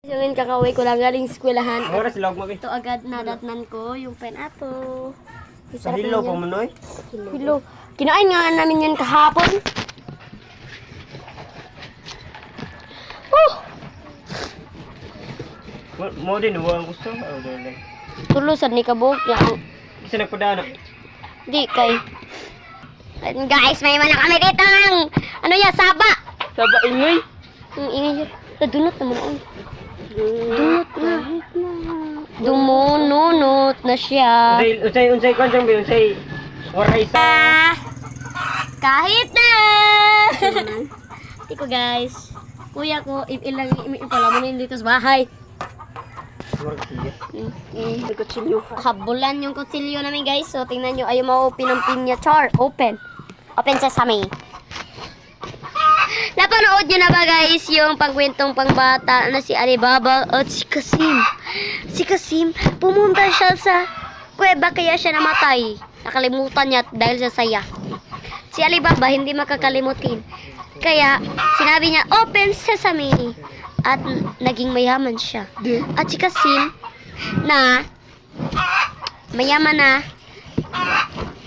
Yung kakaway ko lang galing eskwelahan. Oras log mo bi. Ito agad nadatnan ko yung pineapple. Sa hilo pa mo noy. Hilo. Kinain nga namin yun kahapon. Mo din mo ang gusto. Oh, dali. Tulusan ni kabuk yang Kasi nagpadana. di kay. And guys, may man kami dito ng ano ya, saba. Saba ingay. Ang ingay yun. Nadunot naman ako. Dunot na. Dumununot na siya. Unsay kwansang bi unsay waray sa. Kahit na! Tiko guys. Kuya ko, ilang pala mo na yun dito sa bahay. Kutsilyo. Habulan yung kutsilyo namin guys. So tingnan nyo, ayaw ma-open ang pinya. Char, open. Open sesame. Napanood nyo na ba guys yung pagkwentong pangbata na si Alibaba at si Kasim? Si Kasim, pumunta siya sa kuweba kaya siya namatay. Nakalimutan niya dahil sa saya. Si Alibaba hindi makakalimutin. Kaya sinabi niya, open sesame. At naging mayaman siya. At si Kasim na mayaman na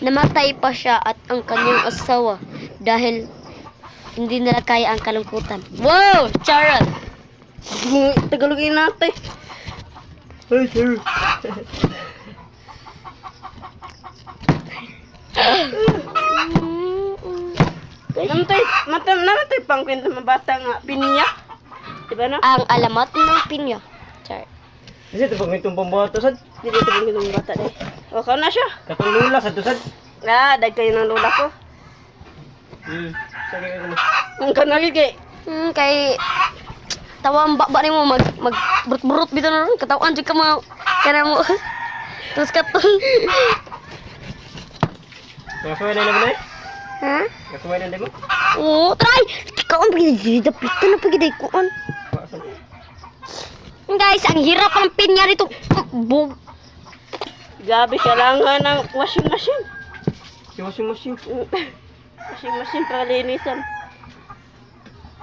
namatay pa siya at ang kanyang asawa dahil hindi nila kaya ang kalungkutan. Wow! Charot! Tagalogin natin. Hey, sir. Namatay pang kwento ng bata nga pinya. Diba na? Ang alamat ng pinya. Char. Kasi ito pag itong pambato sad. Dili ito pang itong bata eh. O, kao na siya. Katong lula sa tusad. Dag kayo ng lola ko. Sige ko mo. Ang kanagi kay. Kay tawang baba ni mo mag brut-brut bito na ron. Katawan dyan ka mga kaya mo. Terus katong. Nakakuha na naman eh. Ha? Nakakuha na naman. Oo, try! Kaon pagigid. Dapito na pagigid kuon. Guys, ang hirap ang pinya rito. Bug. Gabi kailangan ng washing machine. Si washing machine. Washing machine para linisan.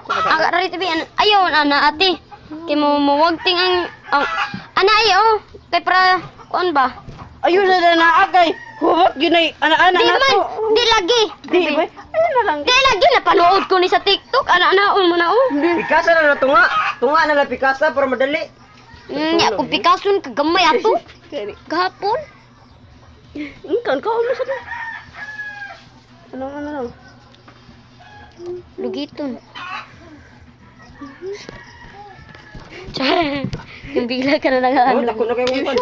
Ang rito bi ayaw na ate. Kay mo mawagting ang ana ayo. Kay para kuon ba? Ayun na naagay. Huwag yun ay ana-ana Di na man, to. di lagi. Di ba? Ayun na lang. Di lagi napanood ko ni sa TikTok. Ana-anaon mo na oh. Pikasa na na tunga. Tunga na na pikasa para madali. Nya kung Picasso kagamay ato. Gahapon. Ingkan kao na sa to. Ano lang. Lugiton. Yung bigla ka na Oh, nag-ano. dako na kayo mo.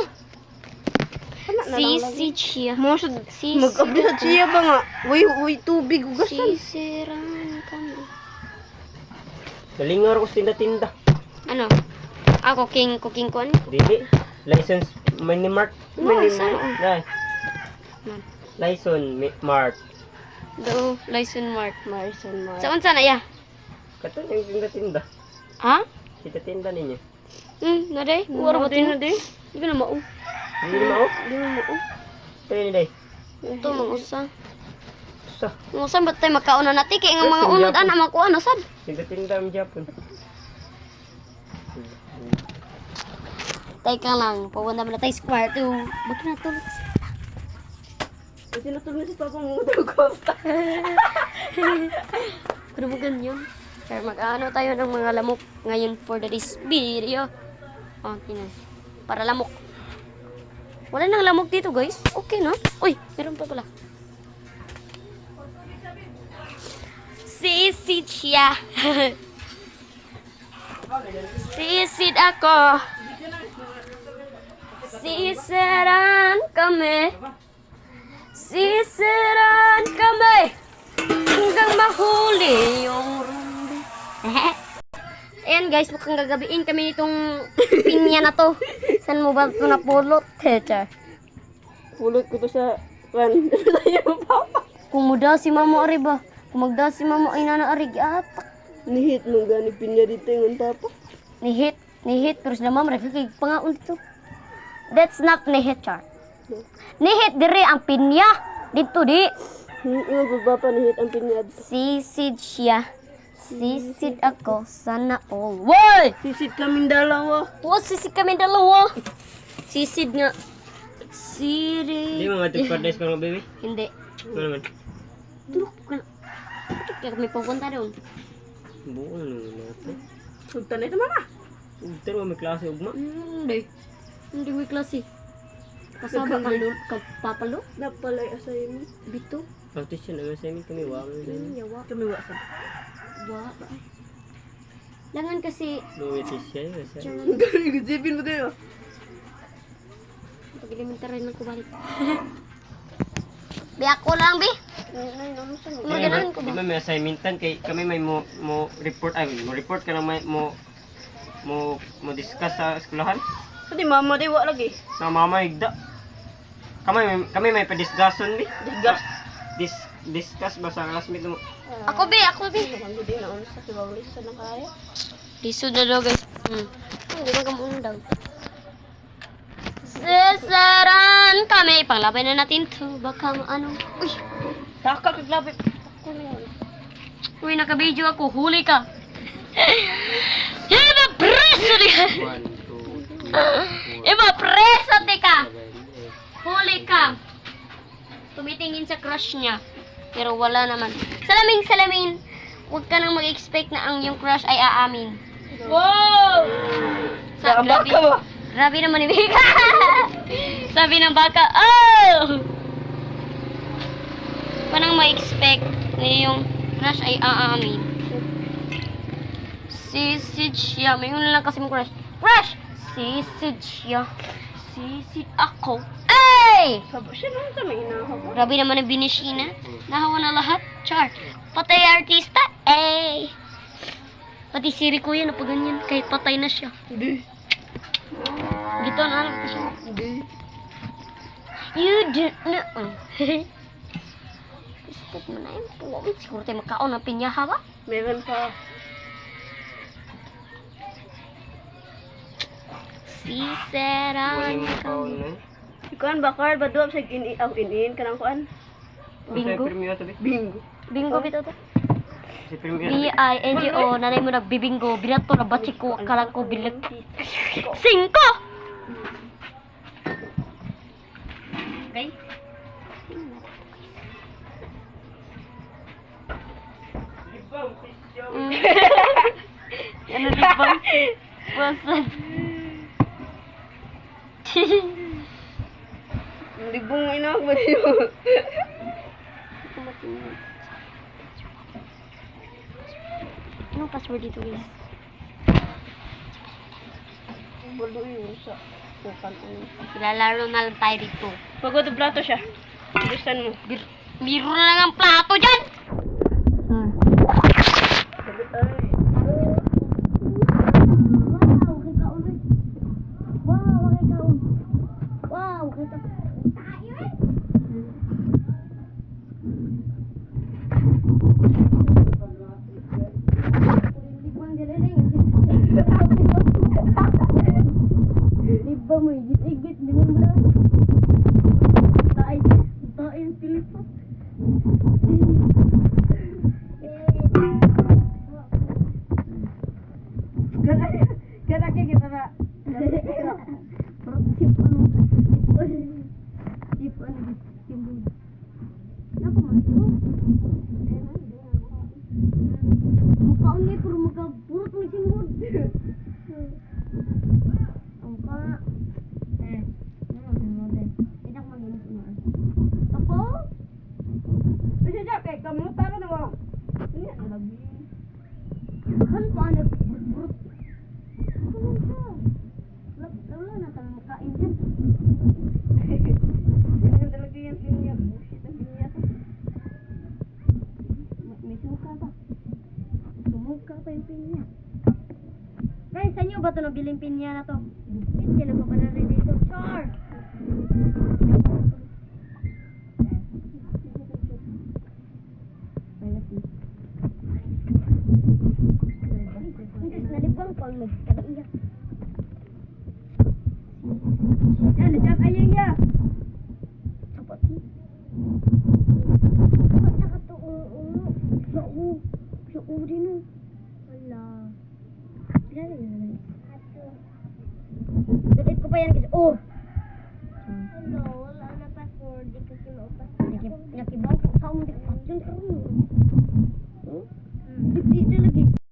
Sisi Chia. Mo sa Sisi. mag-update siya ba nga? Uy, tubig ugasan. Sisiran kami. Dalingar ko sa tinda-tinda. Ano? Cooking ko ano? Dili. License Minimart. Minimart. Dai. License Mart. Do, license mark. Marson Mar. Sa unsa na ya? Kato yung tinda-tinda. Ha? Tinda-tinda ninyo. Na day. Wala ba din tin? na di. Di ko na mao. Hindi mo ako. Di mo mo. Tayo ni day. Ito mga usa. Sa Mga usa ba't tayo magkauna natin? Kaya nga mga unod ana makuha na sad. tinda-tinda ang Japon. Teka lang. Papunta mo na tayo sa kwarto. Ba't na tulog sa Tinutulog si Papa mo ko. Ano mo ganyan? Kaya mag-ano tayo ng mga lamok ngayon for this video. Okay na. Para lamok. Wala nang lamok dito guys. Okay na. Uy, meron pa pala. Sisid siya. Sisid ako. Sisiran kami. Sisiran kami. Hanggang mahuli yung rumbi. Ayan guys, mukhang gagabiin kami nitong pinya na to. Saan mo ba ito napulot? Teacher. Pulot ko to sa pan. Tayo Papa. Kumuda si mama ari ba? Kumagda si mama ay nana ari atak. Nihit mo gani pinya dito yung Papa. Nihit, pero sila mama rin kay pangaon dito. That's not nihit, char. Nihit diri ang pinya. Dito di. Yung Papa nihit ang pinya. Sisid siya. Sisid ako, sana all. Woy! Sisid kaming dalawa. What sisid kami dalawa? Sisid nga. Hindi Siri. mo matipad-days ka mga baby? Hindi. Ano naman? Tulog ka na. Kaya kami pupunta doon. Buo naman natin. Sugtan na ito, mama. Pero may klase ugma. Hindi. Hindi may klase. Kasama ka doon, papalo? Napalay assignment. Bito? Practice yan. Ang assignment kami. Wow. Yawa. Kami wasa. Wa. Langan kasi, Luwitis siya yun. Galing, gujipin mo kayo. pag-elementary lang ko balik. Bi ako lang, Bi. Maganahan ko Di ba? ba may assignmentan kay kami may mo report ay mo report ka lang may mo discuss sa eskwelahan Pati mama, di wa lagi. na mama higda. Kami may pa-discussion bi. Discuss ba sa classmate mo? Ako, Bi. Ako, Bi. Ang gudi na sa kiwawlis sa nakaya. Lisod na daw, guys. Hindi ba kamuundang? Sesaran kami. Panglabay na natin to. Baka ano. Uy. Taka kaglapit. Ako na yun. Uy, naka-video ako. Huli ka. Iba preso di ka. 1 2 3 Iba preso di ka. 7 8 Huli ka. Tumitingin sa crush niya. Pero wala naman. Salamin. Huwag ka nang mag-expect na ang yung crush ay aamin. Wow! Sa baka ba? Grabe naman ni Mika. Sabi ng baka, oh! Panang ma-expect na yung crush ay aamin. Sisid siya. May una lang kasi mong crush. Crush! Sisid siya. Sisid ako. Ay! Sabo siya naman sa may inahap. Grabe naman ang binishina. Nahawa na lahat. Char. Patay artista. Eh! Pati si Rico yan, na ganyan. Kahit patay na siya. Hindi. Gito na alam ko siya. Hindi. You don't know. Stop mo na yun po. Siguro tayo magkaon ng pinyaha ba? Meron pa. Siseran Wala ka. na. Ikuan bakar ba duwag sa in kanang kuan? Bingo? Premium to bi. Bingo. Bingo bito to. Si premium. B-I-N-G-O. Nanay mo nagbibingo. Binato na batsi ko. Akalang ko bilag. 5! Okay? Ano di ba? Wasan. Hindi bung inawag ba niyo? Anong password dito, guys? Bolo yun sa kukan. Lalaro na lang tayo dito. Pagod plato siya. Bilisan mo. Biro na lang ang plato dyan! Sagot ay. Wow, kita. Diba mo igit-igit, di mo ba? Tayo ang telephone. Kada kita ba? Bisa siya kay kamu tara na mo. Ini lagi. Kan paano burut? Ano siya? Wala na tayong makain dyan. Ini talaga yung pinya. Bullshit ang pinya. May suka ba? Sumuka pa yung pinya. Guys, saan nyo ba ito nabiling pinya na to? Pinya na pa pa na rin dito. Char! Guys, nalibang pang nagkaiyak. Yan, siya ayang ya. Sapat sih. Sapat na ka to. Oo. Sa u. Sa u din. Oh! Hello, wala na password. Di kasi maupas. Nakibaw. Saan mo di password? Di talaga.